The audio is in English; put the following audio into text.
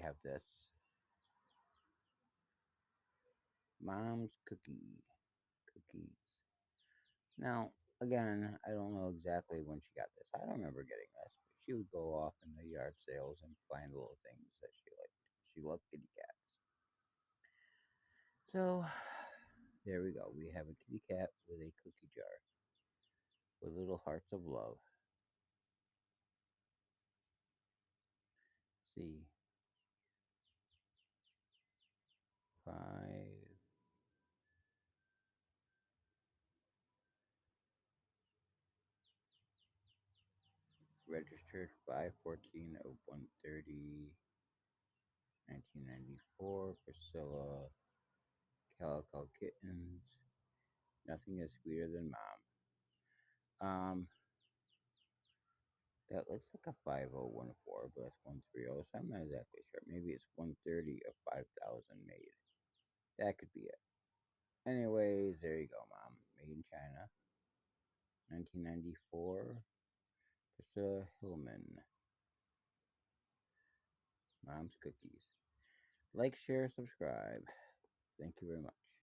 have this Mom's Cookies. Now, again, I don't know exactly when she got this. I don't remember getting this, but she would go off in the yard sales and find little things that she liked. She loved kitty cats. So, there we go. We have a kitty cat with a cookie jar with little hearts of love. See, 5. Registered 5/14 of 130, 1994. Priscilla, Calico Kittens. Nothing is sweeter than mom. That looks like a 5014, but it's 130, so I'm not exactly sure. Maybe it's 130 of 5,000 made. That could be it. Anyways, there you go, mom. Made in China. 1994. Priscilla Hillman. Mom's Cookies. Like, share, subscribe. Thank you very much.